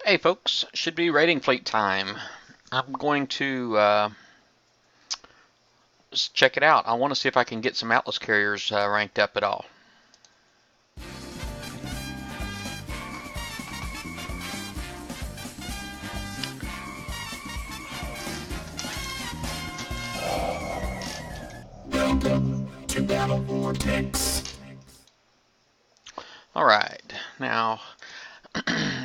Hey folks, should be rating fleet time. I'm going to check it out. I want to see if I can get some Atlas carriers ranked up at all. Welcome to Battle Vortex. Alright, now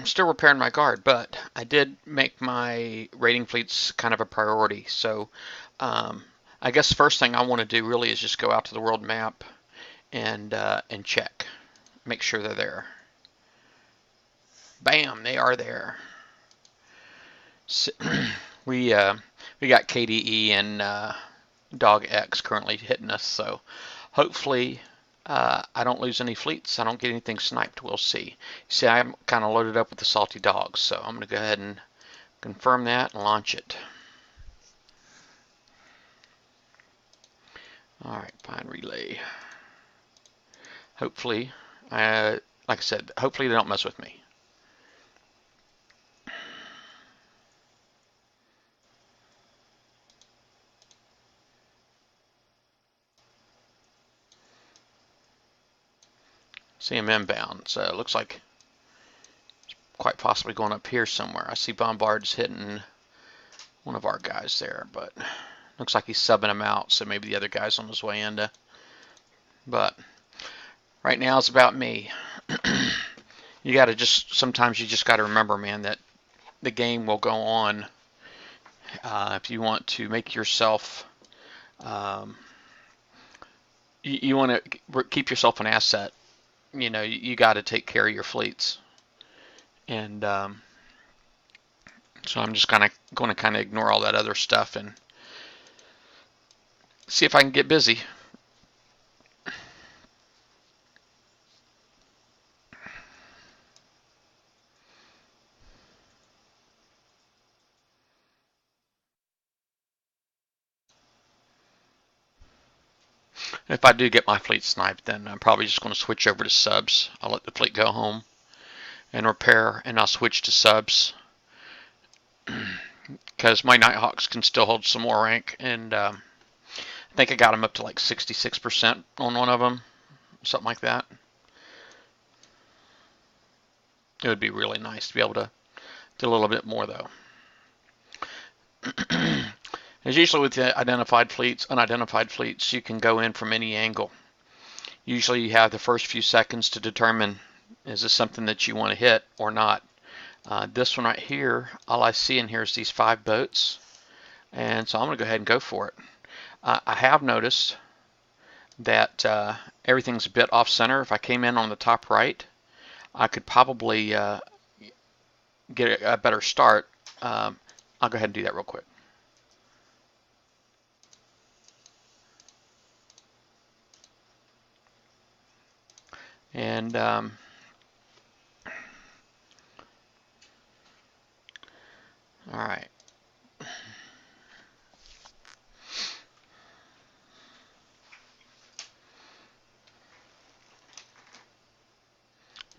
still repairing my guard, but I did make my rating fleets kind of a priority. So I guess the first thing I want to do really is just go out to the world map and check, make sure they're there. Bam, they are there. So, we got KDE and Dog X currently hitting us, so hopefully I don't lose any fleets. I don't get anything sniped. We'll see. See, I'm kind of loaded up with the salty dogs, so I'm going to go ahead and confirm that and launch it. Alright, find relay. Hopefully, like I said, hopefully they don't mess with me. See him inbound, so it looks like it's quite possibly going up here somewhere. I see Bombard's hitting one of our guys there, but looks like he's subbing him out, so maybe the other guy's on his way into. But right now it's about me. You gotta sometimes you just gotta remember, man, that the game will go on. If you want to make yourself, you want to keep yourself an asset. You know, you got to take care of your fleets, and so I'm just going to kind of ignore all that other stuff and see if I can get busy. If I do get my fleet sniped, then I'm probably just going to switch over to subs. I'll let the fleet go home and repair, and I'll switch to subs because my Nighthawks can still hold some more rank, and I think I got them up to like 66% on one of them, something like that. It would be really nice to be able to do a little bit more, though. As usually with the identified fleets, unidentified fleets, you can go in from any angle. Usually you have the first few seconds to determine, is this something that you want to hit or not. This one right here, all I see in here is these 5 boats, and so I'm going to go ahead and go for it. I have noticed that everything's a bit off center. If I came in on the top right, I could probably get a better start. I'll go ahead and do that real quick. And all right.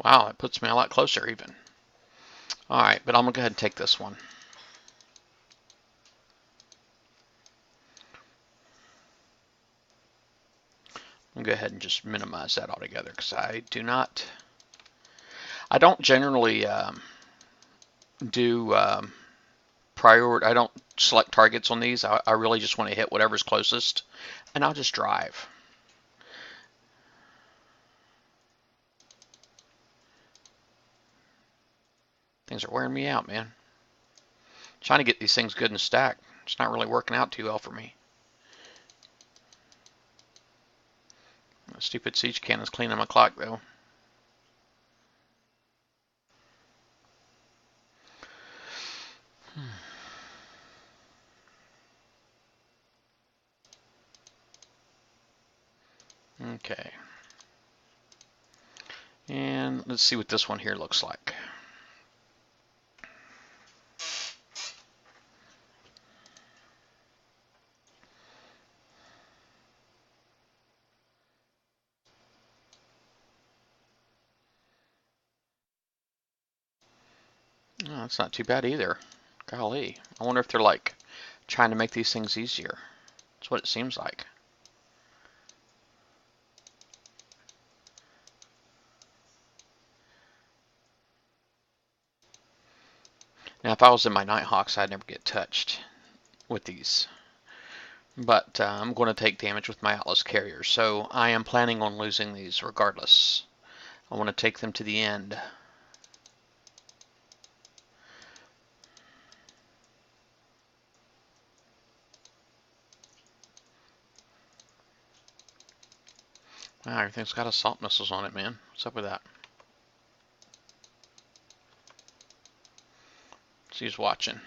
Wow, that puts me a lot closer even. All right, but I'm going to go ahead and take this one. I'm going to go ahead and just minimize that altogether because I don't generally do I don't select targets on these. I really just want to hit whatever's closest, and I'll just drive. Things are wearing me out, man. Trying to get these things good and stacked. It's not really working out too well for me. The stupid siege cannon's cleaning my clock, though. Okay. And let's see what this one here looks like. That's not too bad either. Golly. I wonder if they're like trying to make these things easier. That's what it seems like. Now, if I was in my Nighthawks, I'd never get touched with these. But I'm going to take damage with my Atlas carriers, so I am planning on losing these regardless. I want to take them to the end. Wow, everything's got assault missiles on it, man. What's up with that? She's watching.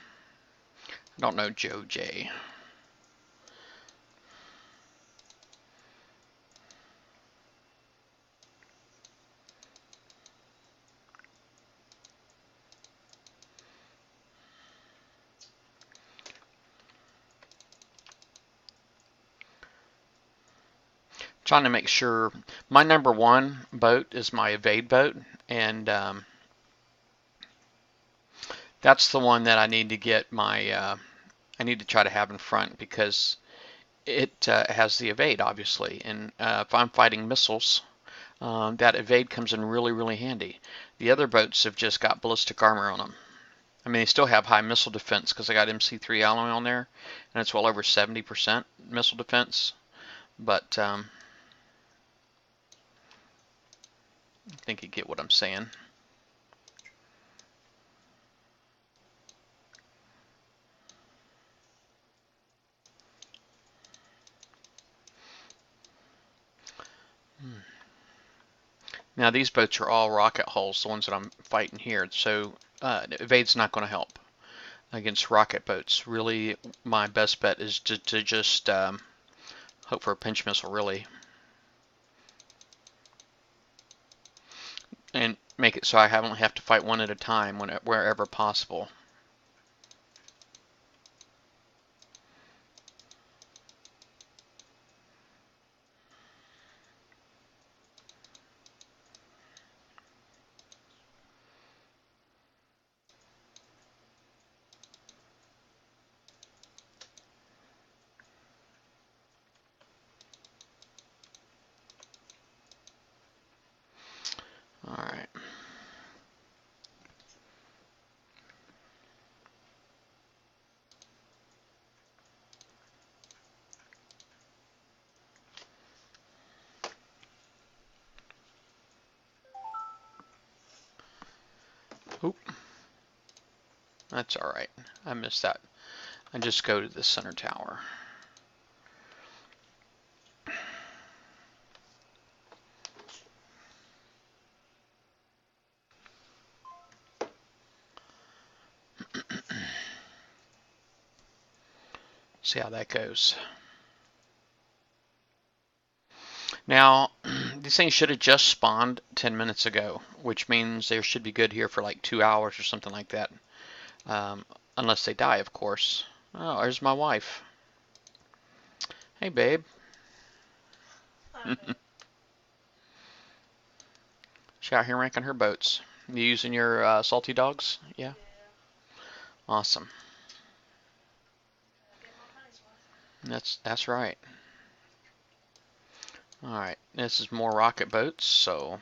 I don't know Joe J. Trying to make sure my number one boat is my evade boat, and that's the one that I need to get my I need to try to have in front because it has the evade, obviously, and if I'm fighting missiles, that evade comes in really, really handy. The other boats have just got ballistic armor on them. I mean, they still have high missile defense because I got MC3 alloy on there, and it's well over 70% missile defense. But I think you get what I'm saying. Now these boats are all rocket hulls, the ones that I'm fighting here, so evade's not going to help against rocket boats. Really, my best bet is to just hope for a pinch missile, really, and make it so I only have to fight one at a time wherever possible. All right. Oop. That's all right. I missed that. I just go to the center tower. See how that goes. Now, these things should have just spawned 10 minutes ago, which means they should be good here for like 2 hours or something like that. Unless they die, of course. Oh, there's my wife. Hey, babe. She's out here ranking her boats. You using your salty dogs? Yeah. Awesome. That's right. All right. This is more rocket boats, so.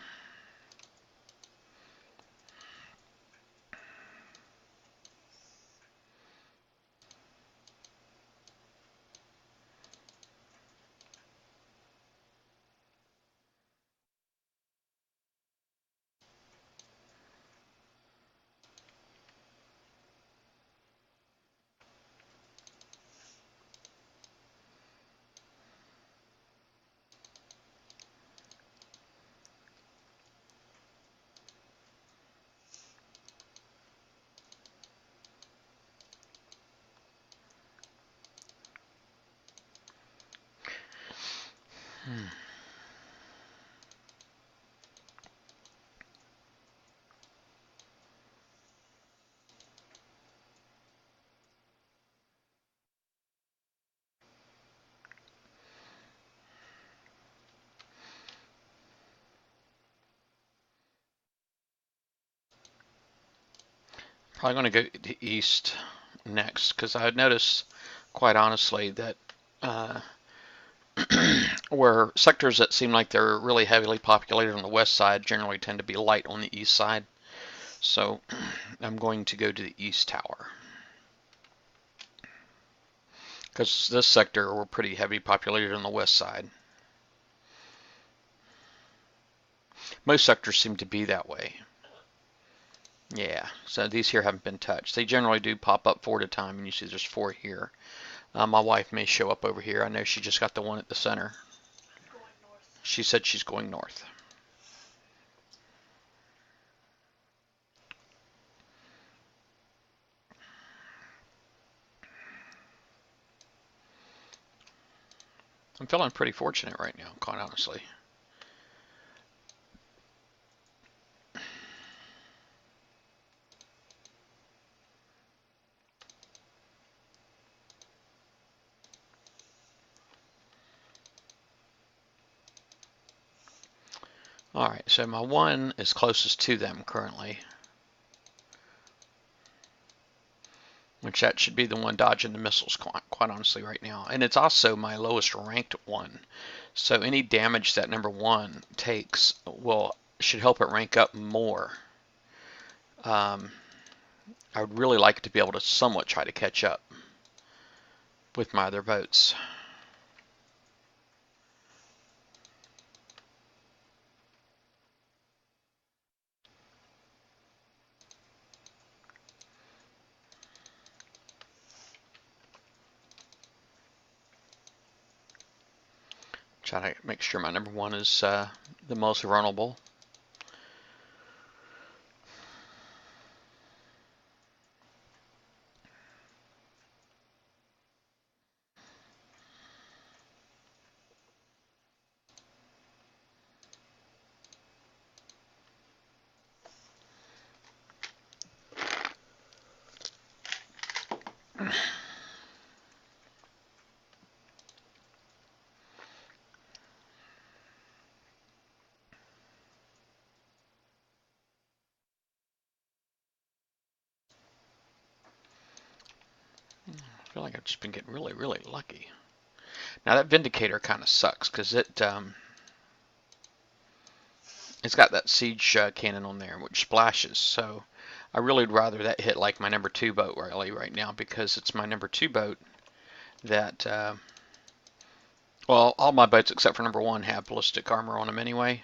Probably going to go to east next because I noticed, quite honestly, that where sectors that seem like they're really heavily populated on the west side generally tend to be light on the east side. So I'm going to go to the east tower because this sector we're pretty heavily populated on the west side. Most sectors seem to be that way. Yeah, so these here haven't been touched. They generally do pop up 4 at a time, and you see there's 4 here. My wife may show up over here. I know she just got the one at the center. She said she's going north. I'm feeling pretty fortunate right now, quite honestly. Alright, so my 1 is closest to them currently, which that should be the one dodging the missiles, quite honestly, right now. And it's also my lowest ranked 1. So any damage that number 1 takes should help it rank up more. I would really like to be able to somewhat try to catch up with my other boats. Try to make sure my number 1 is the most vulnerable. I feel like I've just been getting really, really lucky. Now that Vindicator kind of sucks because it's got that siege cannon on there which splashes. So I really would rather that hit like my number 2 boat really right now because it's my number 2 boat that well, all my boats except for number 1 have ballistic armor on them anyway.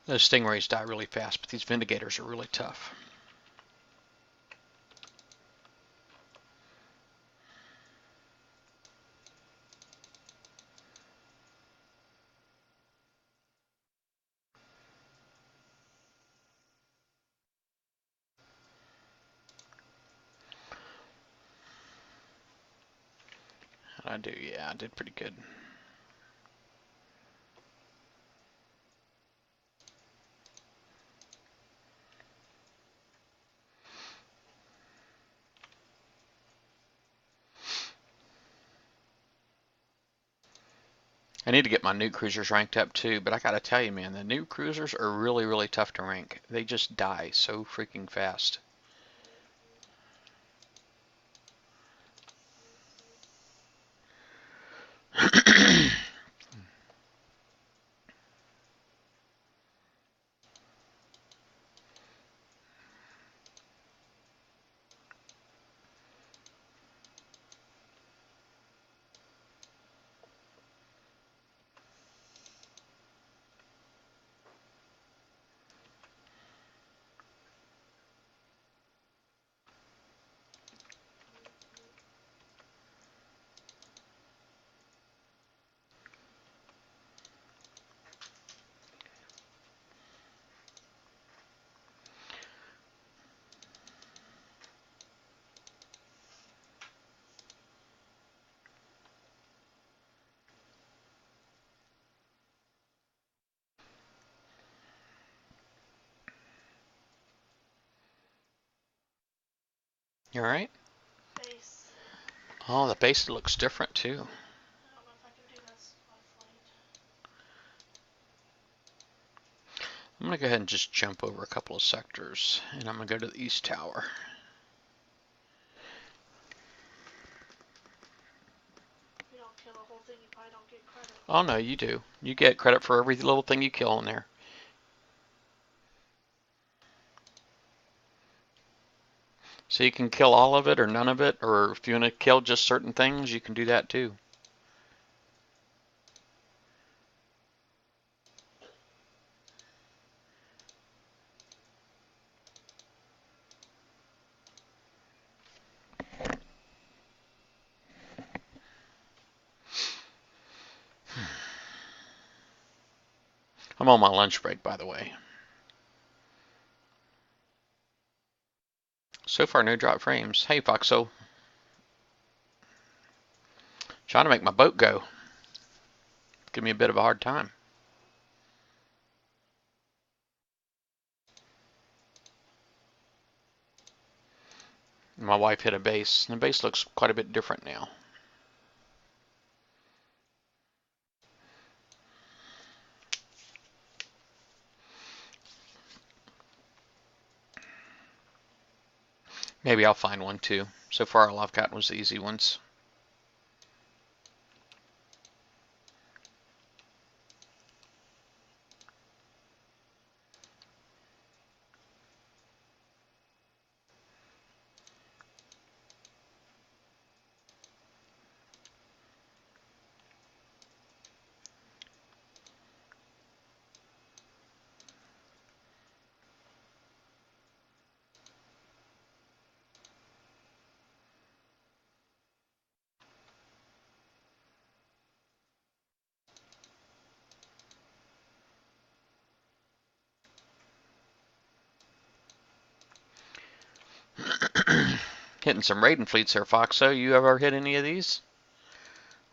Those Stingrays die really fast, but these Vindicators are really tough. I do, yeah, I did pretty good. I need to get my new cruisers ranked up too, but I gotta tell you, man, the new cruisers are really, really tough to rank. They just die so freaking fast. You alright? Oh, the base looks different too. I don't know if I can do this on flight. I'm going to go ahead and just jump over a couple of sectors, and I'm going to go to the east tower. If you don't kill the whole thing, you probably don't get credit. Oh no, you do. You get credit for every little thing you kill in there. So you can kill all of it or none of it, or if you want to kill just certain things, you can do that too. I'm on my lunch break, by the way. So far, no drop frames. Hey, Foxo. Trying to make my boat go. Give me a bit of a hard time. My wife hit a base. The base looks quite a bit different now. Maybe I'll find one too. So far, all I've gotten was the easy ones. Hitting some raiding fleets there, Foxo. You ever hit any of these?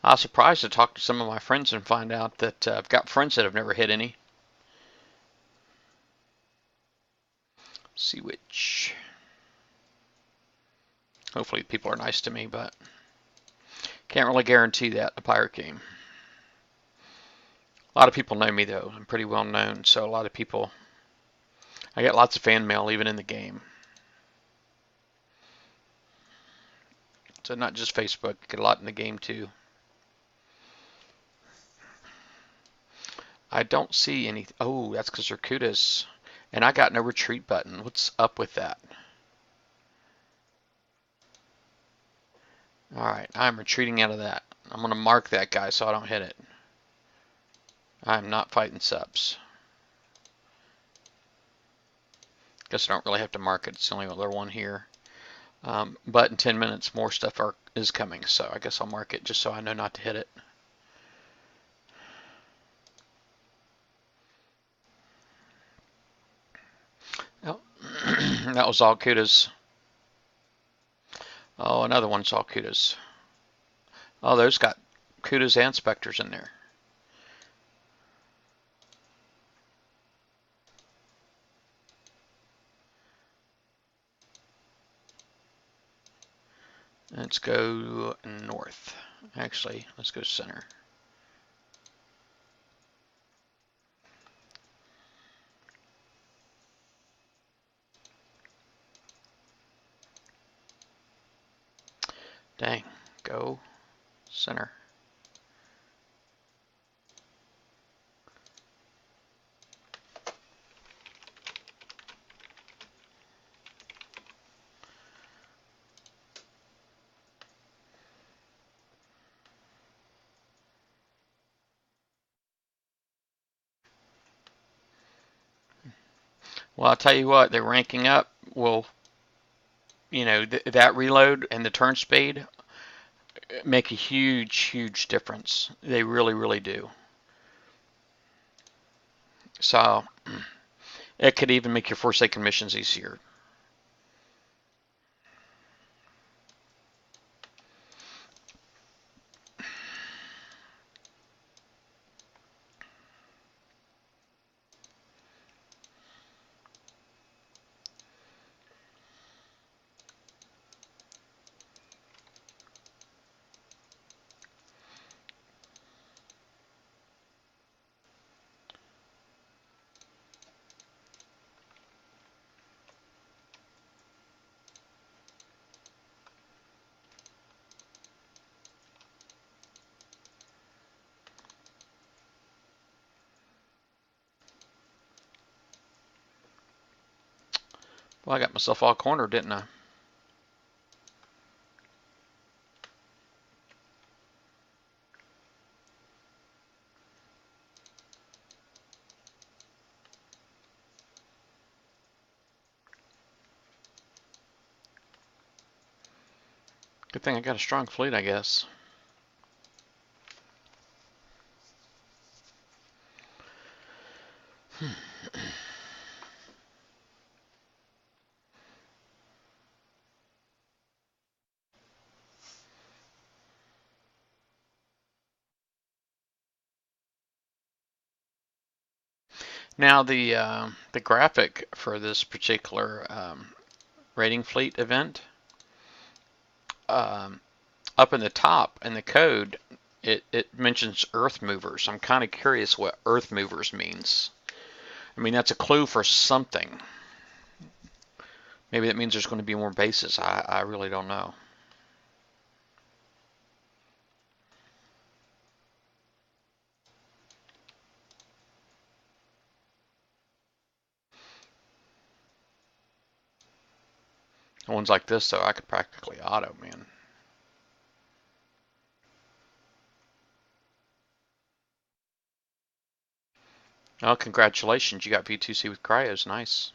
I was surprised to talk to some of my friends and find out that I've got friends that have never hit any. Sea Witch. Hopefully people are nice to me, but can't really guarantee that in a pirate game. A lot of people know me though. I'm pretty well known, so a lot of people, I get lots of fan mail even in the game. So not just Facebook, get a lot in the game too. I don't see any. Oh, that's because they're kudas. And I got no retreat button. What's up with that? Alright, I'm retreating out of that. I'm going to mark that guy so I don't hit it. I'm not fighting subs. Guess I don't really have to mark it. It's the only other one here. But in 10 minutes, more stuff is coming. So I guess I'll mark it just so I know not to hit it. Oh, that was all kudas. Oh, another one's all kudas. Oh, those got kudas and specters in there. Let's go north. Actually, let's go center. Dang, go center. Well, I'll tell you what, they're ranking up. Well, you know, that reload and the turn speed make a huge, huge difference. They really, really do. So it could even make your Forsaken missions easier. Well, I got myself all cornered, didn't I? Good thing I got a strong fleet, I guess. Now the graphic for this particular raiding fleet event, um, up in the top in the code, it mentions earth movers. I'm kind of curious what earth movers means. I mean, that's a clue for something. Maybe that means there's going to be more bases. I really don't know. Ones like this, though, I could practically auto, man. Oh, congratulations. You got V2C with cryos. Nice.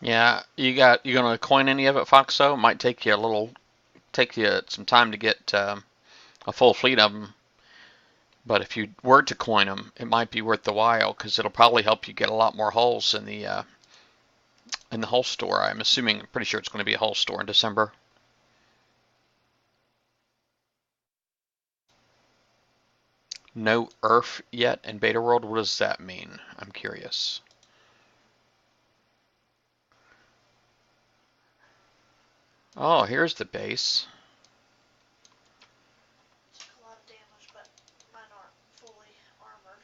Yeah, you gonna coin any of it, Foxo? Might take you some time to get a full fleet of them. But if you were to coin them, it might be worth the while because it'll probably help you get a lot more hulls in the hull store. I'm assuming, pretty sure it's going to be a hull store in December. No URF yet in beta world. What does that mean? I'm curious. Oh, here's the base. Took a lot of damage, but mine aren't fully armored.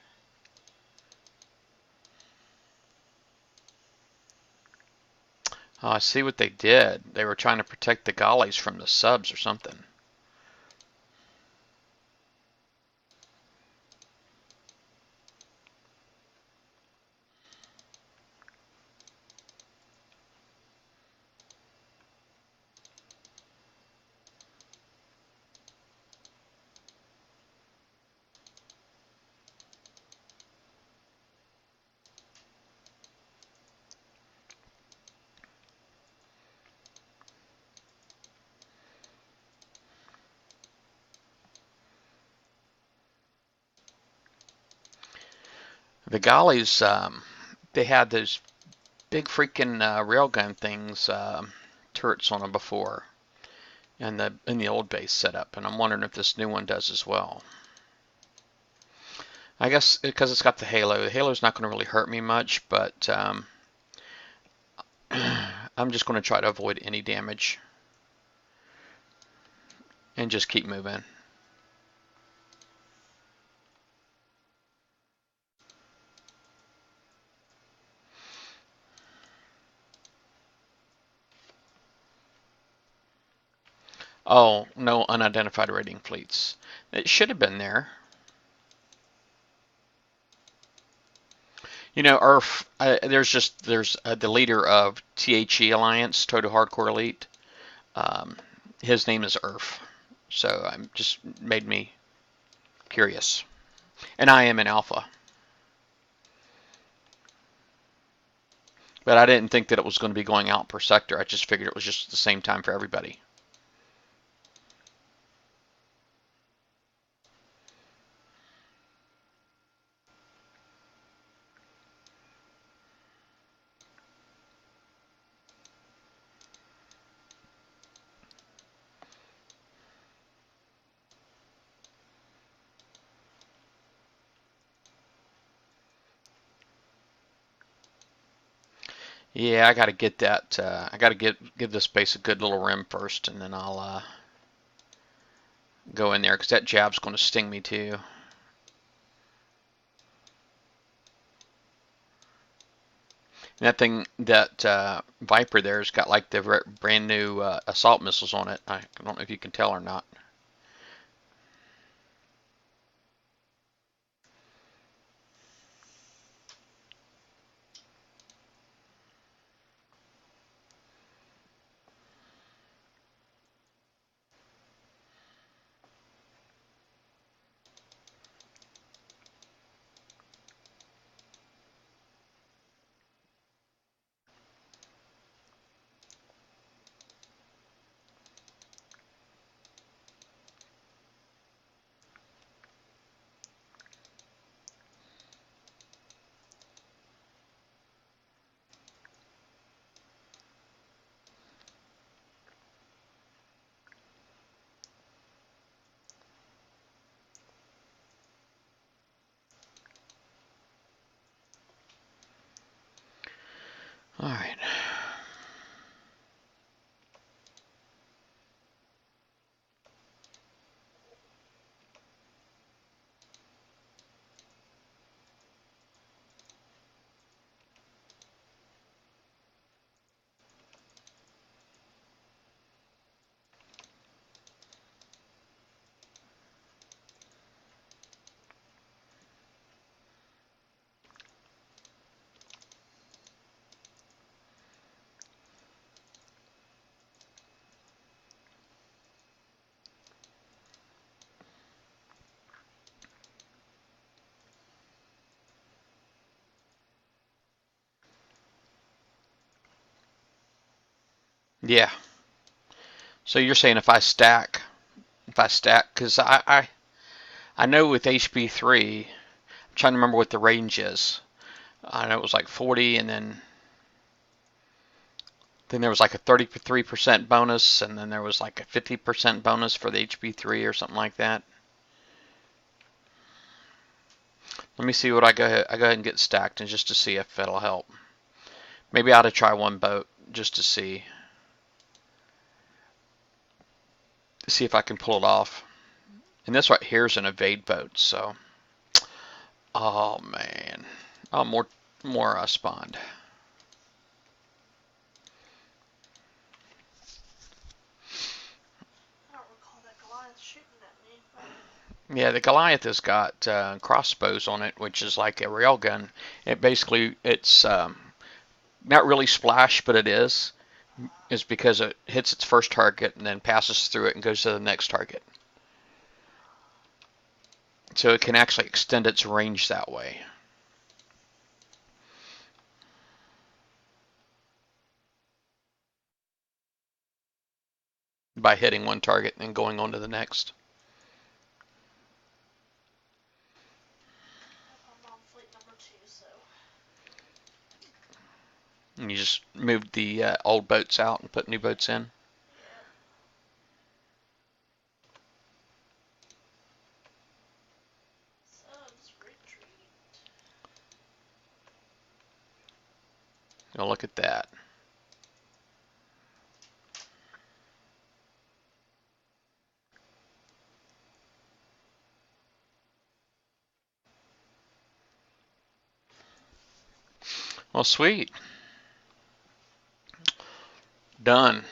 Oh, I see what they did. They were trying to protect the galleys from the subs or something. The Gollies, they had those big freaking railgun things, turrets on them before, and in the old base setup, and I'm wondering if this new one does as well. I guess because it's got the halo. The halo's not going to really hurt me much, but I'm just going to try to avoid any damage and just keep moving. Oh, no unidentified raiding fleets. It should have been there. You know, URF, there's the leader of THE Alliance, Total Hardcore Elite. Um, his name is URF, so I'm just made me curious. And I am an alpha, but I didn't think that it was going to be going out per sector. I just figured it was just the same time for everybody. Yeah, I got to get that. I got to give this base a good little rim first, and then I'll go in there because that jab's going to sting me too. And that thing, that Viper there's got like the brand new assault missiles on it. I don't know if you can tell or not. All right. Yeah. So you're saying if I stack, because I know with HB3, I'm trying to remember what the range is. I know it was like 40, and then there was like a 33% bonus, and then there was like a 50% bonus for the HB3 or something like that. Let me see what I go ahead and get stacked, and just to see if it'll help. Maybe I ought to try one boat just to see if I can pull it off. And this right here is an evade boat, so oh man, oh more spawned. I don't recall that Goliath shooting at me, but Yeah, the Goliath has got crossbows on it, which is like a railgun. It's not really splash, but it is because it hits its first target and then passes through it and goes to the next target. So it can actually extend its range that way. By hitting one target and going on to the next. I'm on fleet number 2. so. And you just moved the old boats out and put new boats in. Yeah. Subs retreat. Oh, look at that. Well, sweet. Done.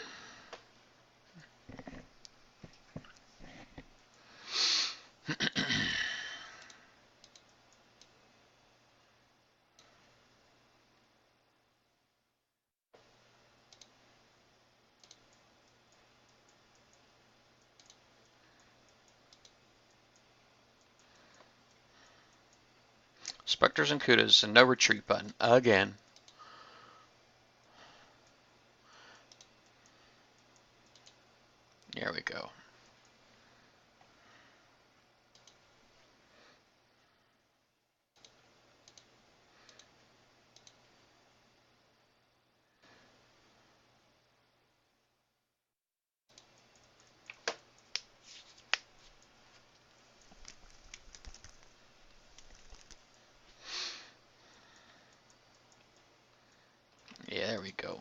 Spectres and Kudas and no retreat button again. There we go. Yeah, there we go.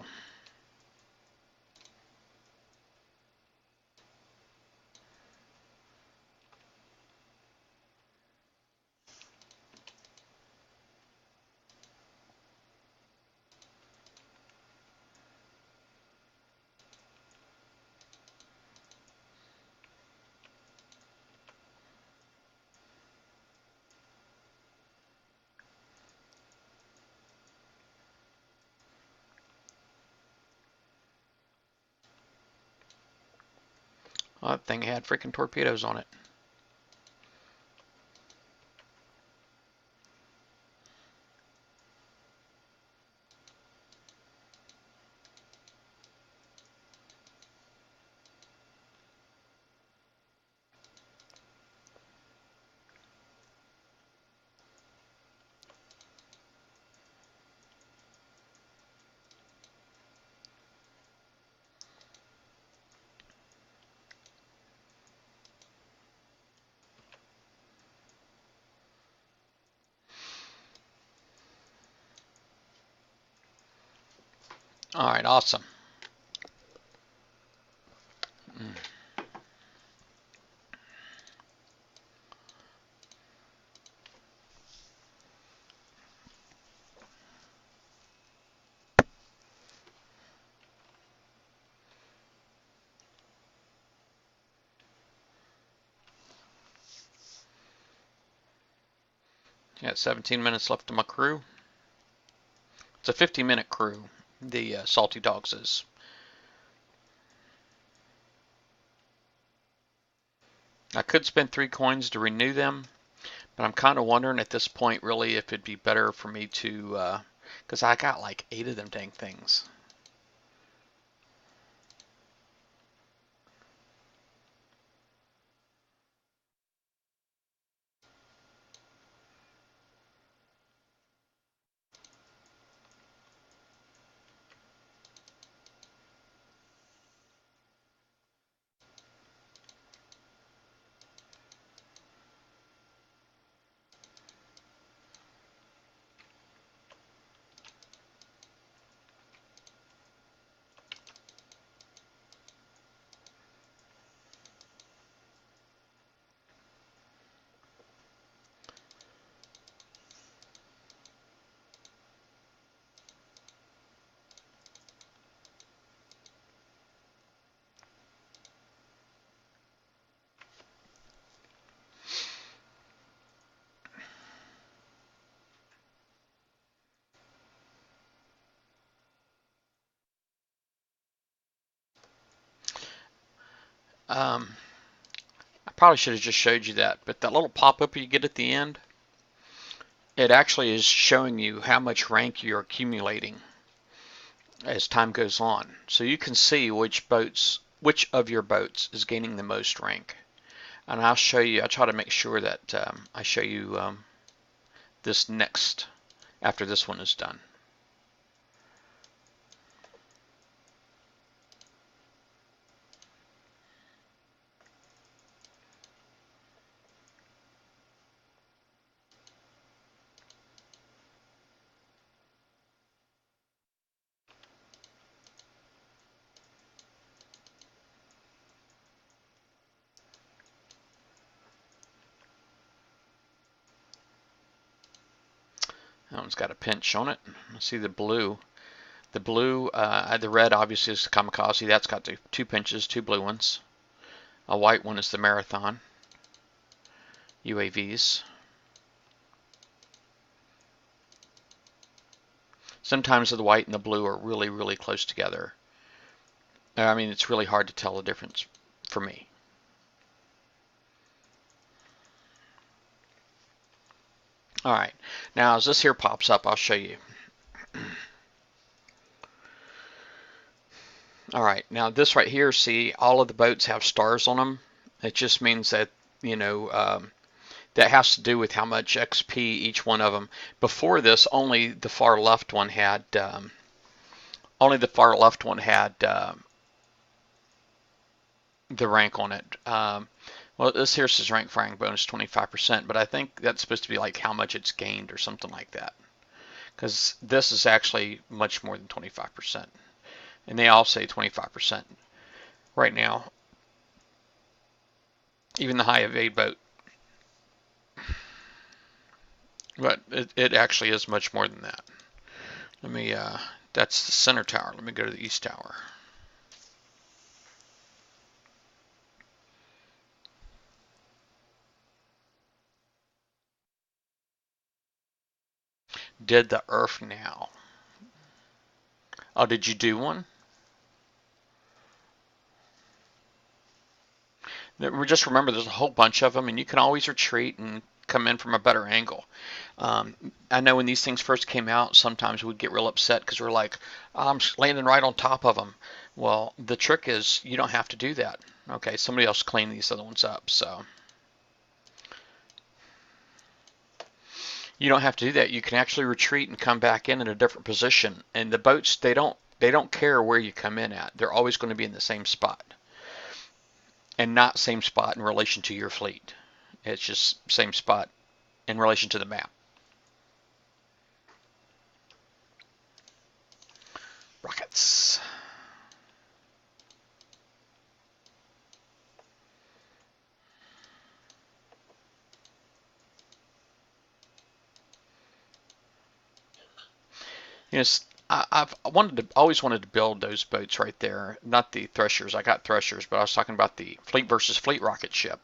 Well, that thing had freaking torpedoes on it. All right, awesome. Got 17 minutes left of my crew. It's a 50-minute crew, the Salty Dogs is. I could spend 3 coins to renew them, but I'm kind of wondering at this point really if it'd be better for me to, because I got like 8 of them dang things. I probably should have just showed you that, but that little pop-up you get at the end, it actually is showing you how much rank you're accumulating as time goes on. So you can see which of your boats is gaining the most rank. And I'll show you, I try to make sure that I show you this next after this one is done. That one's got a pinch on it. Let's see the blue. The blue, the red obviously is the kamikaze. That's got the 2 pinches, 2 blue ones. A white one is the marathon. UAVs. Sometimes the white and the blue are really, really close together. I mean, it's really hard to tell the difference for me. All right, now as this here pops up, I'll show you. All right, now this right here, see, all of the boats have stars on them. It just means that, you know, that has to do with how much XP each one of them. Before this, only the far left one had, the rank on it. Well, this here says rank firing bonus 25%, but I think that's supposed to be like how much it's gained or something like that. Because this is actually much more than 25%. And they all say 25% right now. Even the high evade boat. But it actually is much more than that. Let me, that's the center tower. Let me go to the east tower. Did the URF now? Oh, did you do one? Just remember, there's a whole bunch of them, and you can always retreat and come in from a better angle. I know when these things first came out, sometimes we'd get real upset because we're like, oh, I'm landing right on top of them. Well, the trick is you don't have to do that. Okay, somebody else cleaned these other ones up, so you don't have to do that. You can actually retreat and come back in a different position. And the boats, they don't care where you come in at. They're always going to be in the same spot, and not same spot in relation to your fleet. It's just same spot in relation to the map. Rockets. Yes, I've always wanted to build those boats right there. Not the threshers. I got threshers, but I was talking about the fleet versus fleet rocket ship.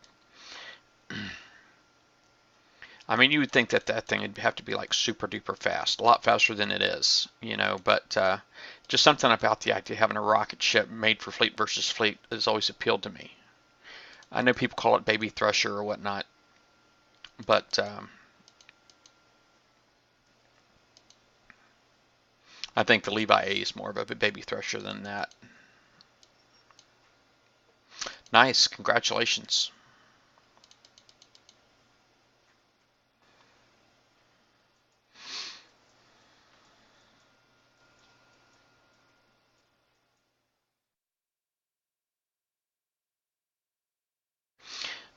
I mean, you would think that that thing would have to be like super duper fast, a lot faster than it is, you know, but just something about the idea of having a rocket ship made for fleet versus fleet has always appealed to me. I know people call it baby thresher or whatnot, but I think the Levi A is more of a baby thresher than that. Nice, congratulations.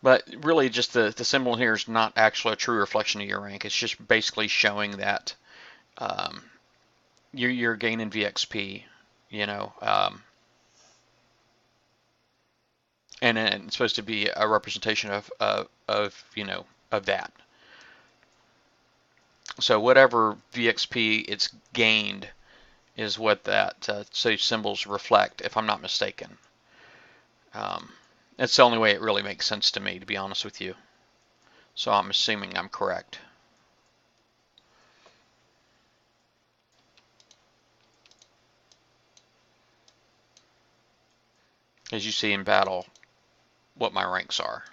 But really, just the symbol here is not actually a true reflection of your rank. It's just basically showing that you're gaining VXP, you know, and it's supposed to be a representation of you know, of that. So whatever VXP it's gained is what that so symbols reflect, if I'm not mistaken. That's the only way it really makes sense to me, to be honest with you. So I'm assuming I'm correct. As you see in battle, what my ranks are.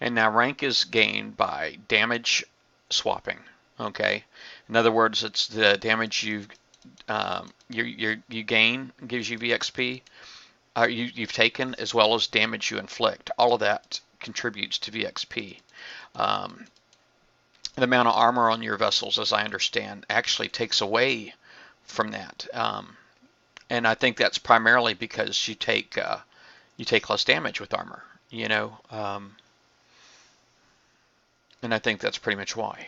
And now rank is gained by damage swapping. Okay, in other words, it's the damage you gain gives you VXP. You've taken, as well as damage you inflict. All of that contributes to VXP. Um, the amount of armor on your vessels, as I understand, actually takes away from that. And I think that's primarily because you take less damage with armor. You know, and I think that's pretty much why.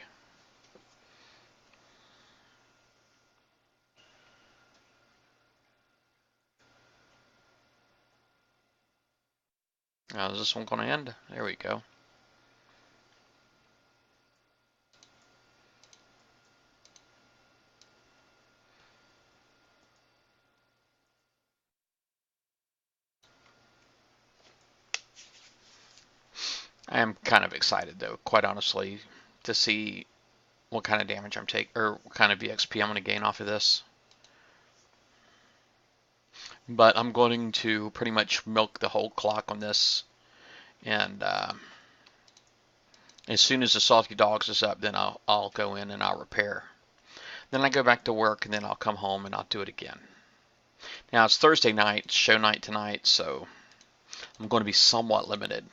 Now, is this one going to end? There we go. I am kind of excited, though, quite honestly, to see what kind of damage I'm taking, or what kind of VXP I'm going to gain off of this. But I'm going to pretty much milk the whole clock on this, and as soon as the Salty Dogs is up, then I'll go in and I'll repair. Then I go back to work, and then I'll come home and I'll do it again. Now it's Thursday night, show night tonight, so I'm going to be somewhat limited.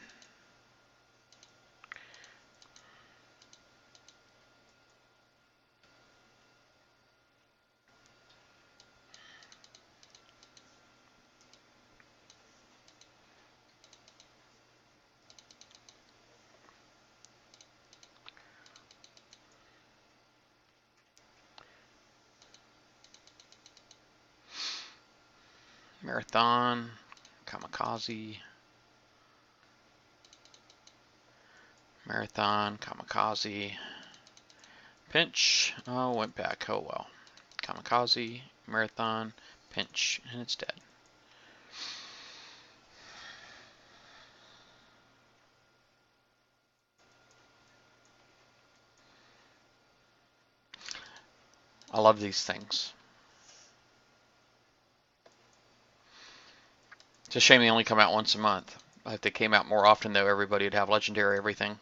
Marathon, Kamikaze, Marathon, Kamikaze, Pinch. Oh, went back. Oh well. Kamikaze, Marathon, Pinch, and it's dead. I love these things. It's a shame they only come out once a month. If they came out more often, though, everybody would have legendary everything.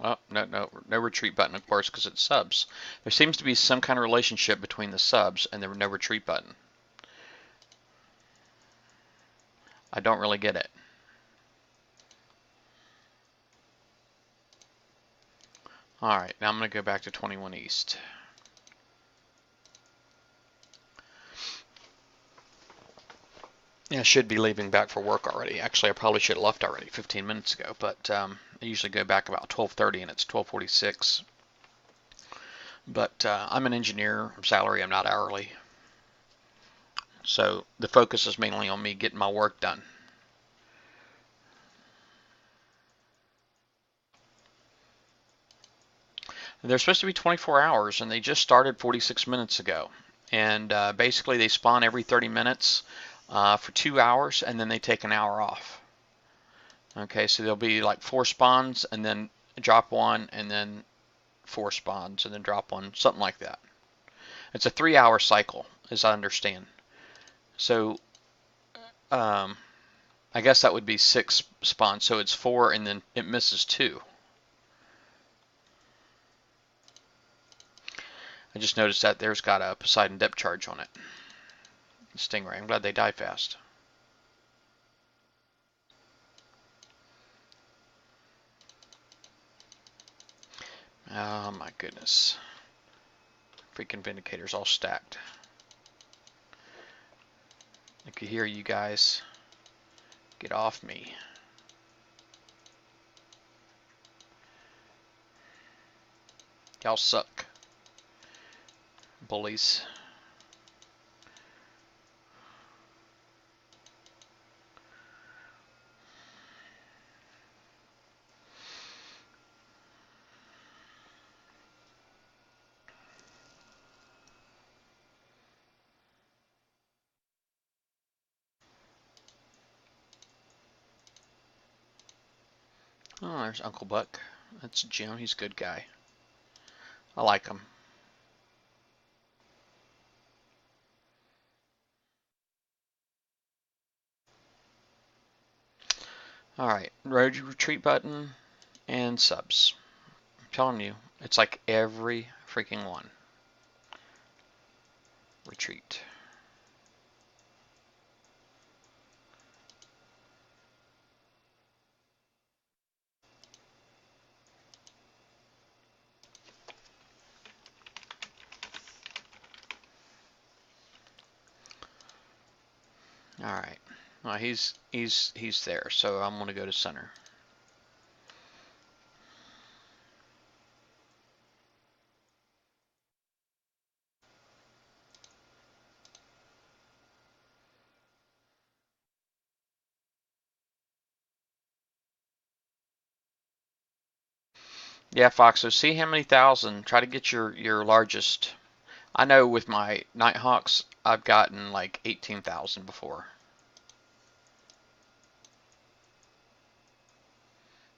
Oh, no retreat button, of course, because it's subs. There seems to be some kind of relationship between the subs and the no retreat button. I don't really get it. Alright, now I'm going to go back to 21 East. Yeah, I should be leaving back for work already. Actually, I probably should have left already 15 minutes ago, but I usually go back about 12:30 and it's 12:46. But I'm an engineer, I'm salary, I'm not hourly. So the focus is mainly on me getting my work done. They're supposed to be 24 hours, and they just started 46 minutes ago. And basically, they spawn every 30 minutes for 2 hours, and then they take an hour off. Okay, so there'll be like 4 spawns, and then drop 1, and then 4 spawns, and then drop 1, something like that. It's a 3-hour cycle, as I understand. So I guess that would be 6 spawns. So it's 4, and then it misses 2. I just noticed that there's got a Poseidon depth charge on it. Stingray. I'm glad they die fast. Oh my goodness. Freaking Vindicators all stacked. I can hear you guys. Get off me. Y'all suck. Bullies. Oh, there's Uncle Buck. That's Jim. He's a good guy. I like him. Alright, road retreat button and subs. I'm telling you, it's like every freaking one. Retreat. Alright. Well, he's there, so I'm gonna go to center. Yeah, Fox, so see how many thousand. Try to get your largest. I know with my Nighthawks, I've gotten like 18,000 before.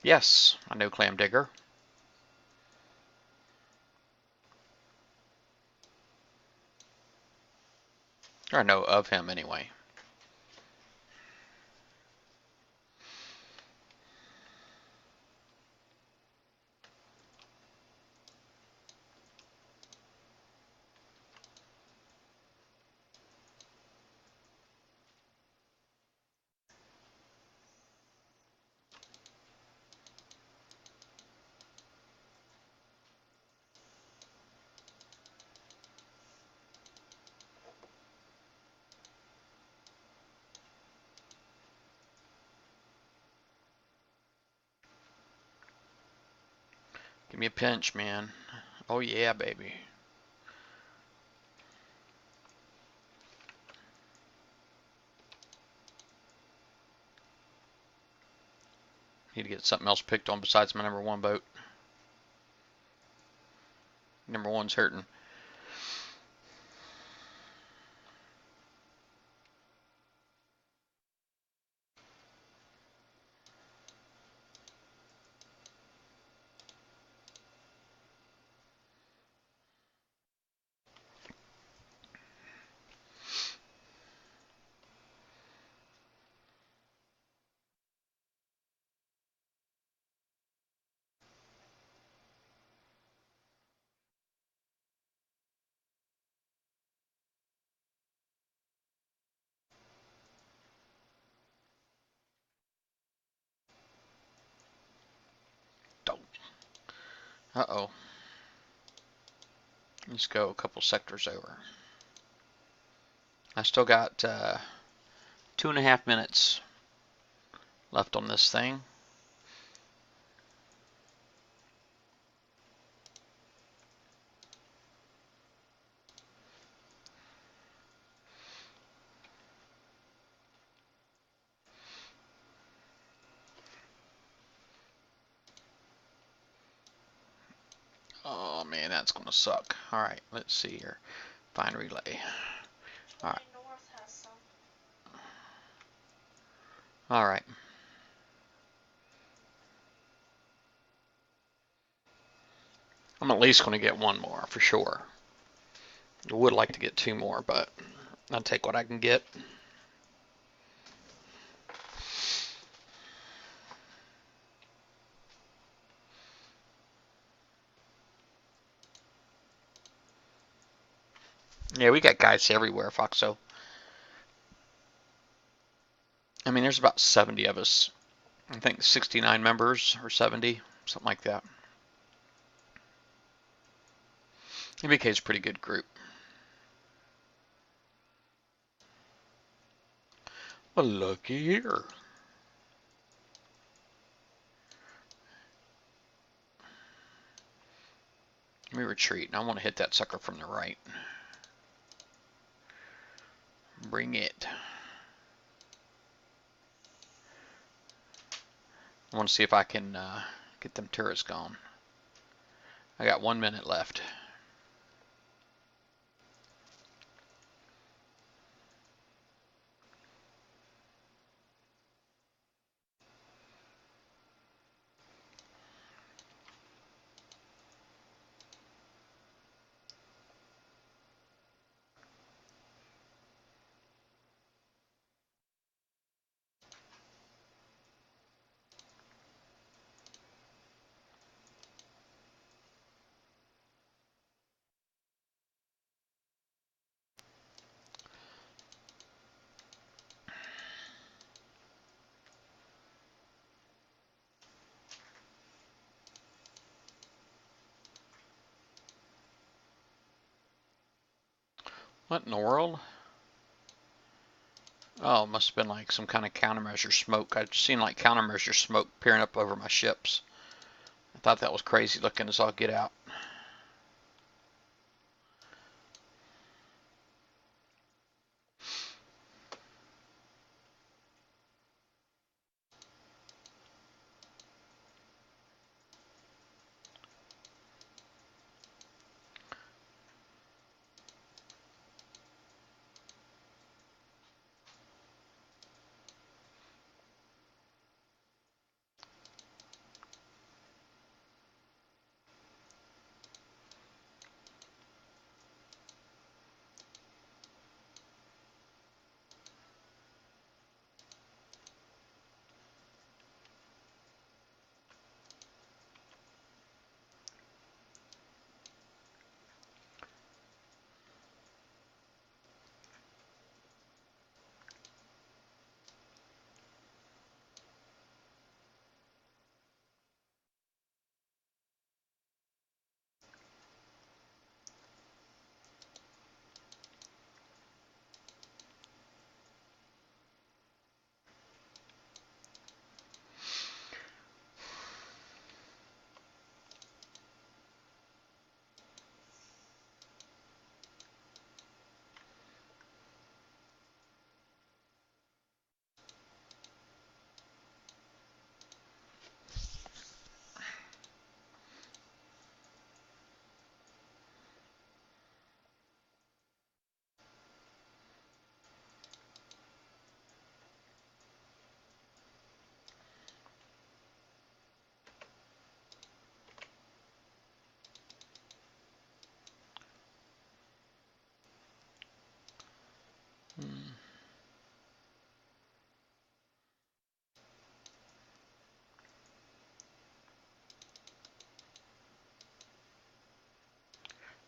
Yes, I know Clam Digger. Or I know of him anyway. Give me a pinch, man. Oh yeah, baby. Need to get something else picked on besides my number one boat. Number one's hurting. Uh-oh. Let's go a couple sectors over. I still got 2.5 minutes left on this thing. Oh man, that's gonna suck. Alright, let's see here. Find relay. Alright. North has some. Alright. I'm at least gonna get one more for sure. I would like to get 2 more, but I'll take what I can get. Yeah, we got guys everywhere, Foxo. I mean, there's about 70 of us. I think 69 members or 70, something like that. NBK is a pretty good group. Well, looky here. Let me retreat. I want to hit that sucker from the right. Bring it. I want to see if I can get them turrets gone. I got 1 minute left. What in the world? Oh, it must have been like some kind of countermeasure smoke. I'd seen like countermeasure smoke peering up over my ships. I thought that was crazy looking as all get out.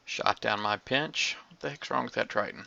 Shot down my pinch. What the heck's wrong with that Triton?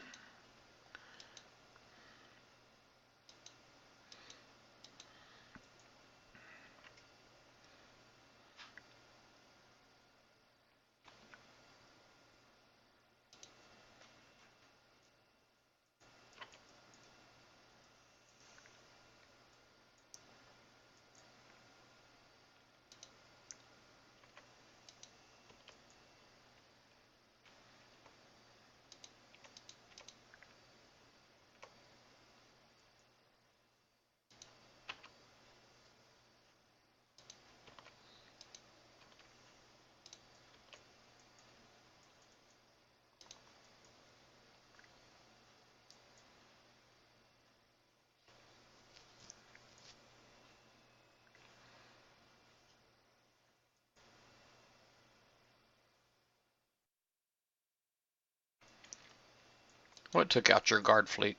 What took out your guard fleet?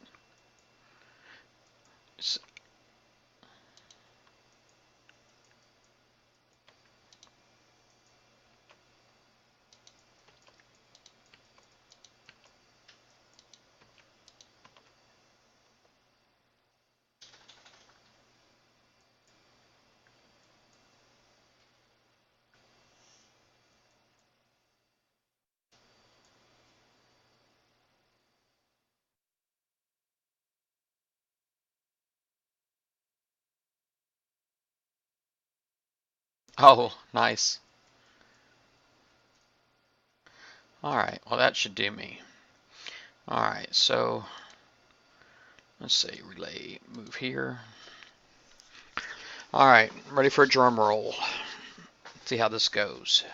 Oh, nice. Alright, well that should do me. Alright, so let's see, relay, move here. Alright, ready for a drum roll. See how this goes.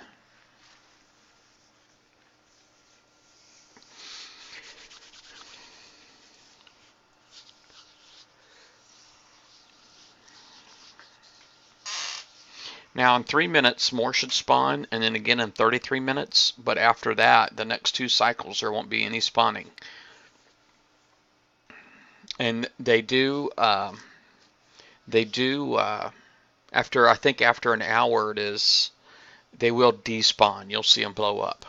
Now in 3 minutes more should spawn, and then again in 33 minutes, but after that the next 2 cycles there won't be any spawning. And they do after, I think after an hour it is, they will despawn. You'll see them blow up.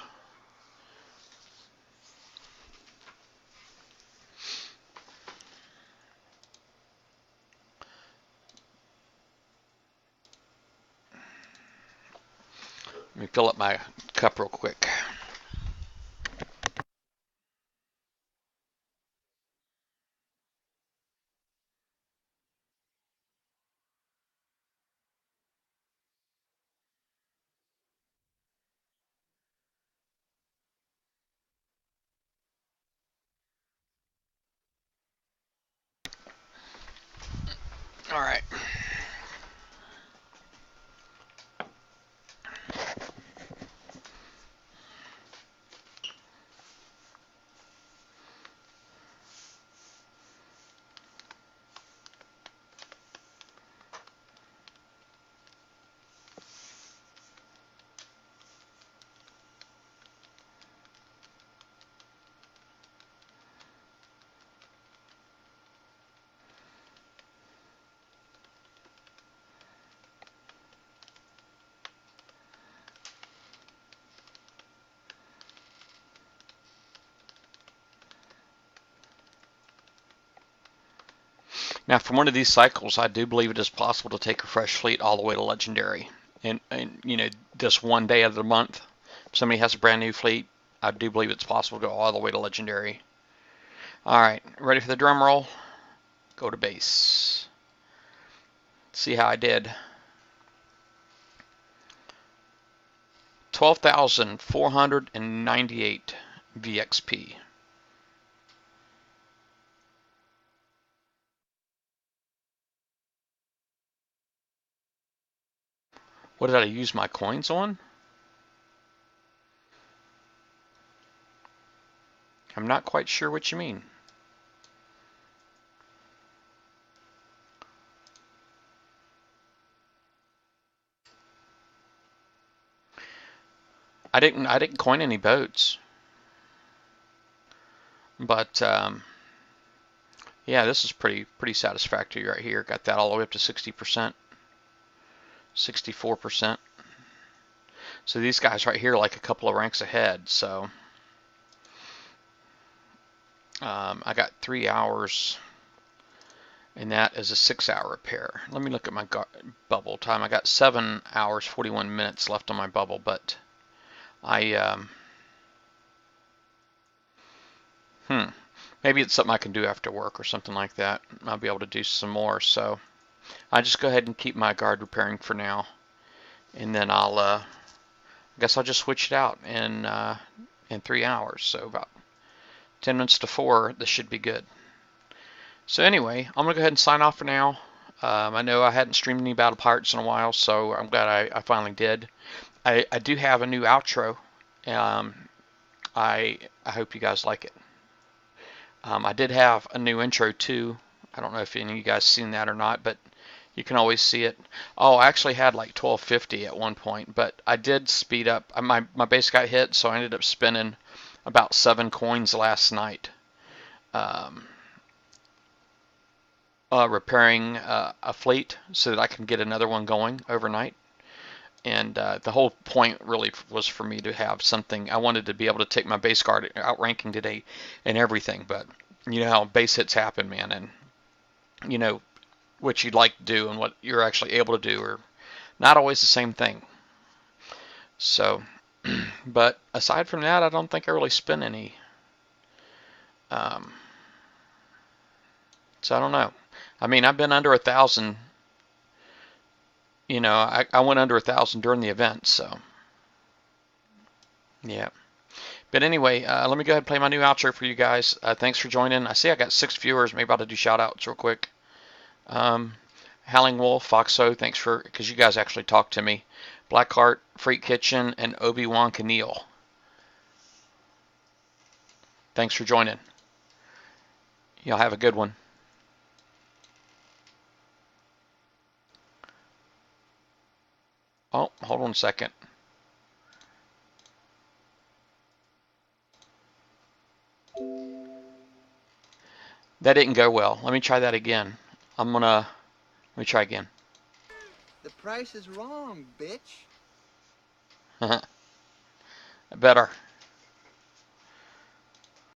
Let me fill up my cup real quick. All right. Now, from one of these cycles, I do believe it is possible to take a fresh fleet all the way to legendary. And you know, just one day of the month, if somebody has a brand new fleet, I do believe it's possible to go all the way to legendary. All right, ready for the drum roll? Go to base. See how I did. 12,498 VXP. What did I use my coins on? I'm not quite sure what you mean. I didn't coin any boats. But yeah, this is pretty satisfactory right here. Got that all the way up to 60%, 64%. So these guys right here are like a couple of ranks ahead. So I got 3 hours, and that is a 6-hour repair. Let me look at my bubble time. I got 7 hours 41 minutes left on my bubble, but maybe it's something I can do after work or something like that. I'll be able to do some more. So I just go ahead and keep my guard repairing for now, and then I guess I'll just switch it out in 3 hours. So about 10 minutes to 4, this should be good. So anyway, I'm gonna go ahead and sign off for now. I know I hadn't streamed any Battle Pirates in a while, so I'm glad I finally did. I do have a new outro. I hope you guys like it. I did have a new intro too. I don't know if any of you guys seen that or not, but you can always see it. Oh, I actually had like 1250 at one point, but I did speed up. My base got hit, so I ended up spending about 7 coins last night repairing a fleet so that I can get another one going overnight. And the whole point really was for me to have something. I wanted to be able to take my base guard outranking today and everything, but you know how base hits happen, man, and you know what you'd like to do and what you're actually able to do are not always the same thing. So, but aside from that, I don't think I really spent any. So I don't know. I mean, I've been under 1,000. You know, I went under 1,000 during the event, so yeah. But anyway, let me go ahead and play my new outro for you guys. Thanks for joining. I see I got 6 viewers. Maybe I'll do shout outs real quick. Howling Wolf, Foxo, thanks for, because you guys actually talked to me. Blackheart, Freak Kitchen, and Obi-Wan Keneal. Thanks for joining. Y'all have a good one. Oh, hold on a second. That didn't go well. Let me try that again. Let me try again. The price is wrong, bitch. Better.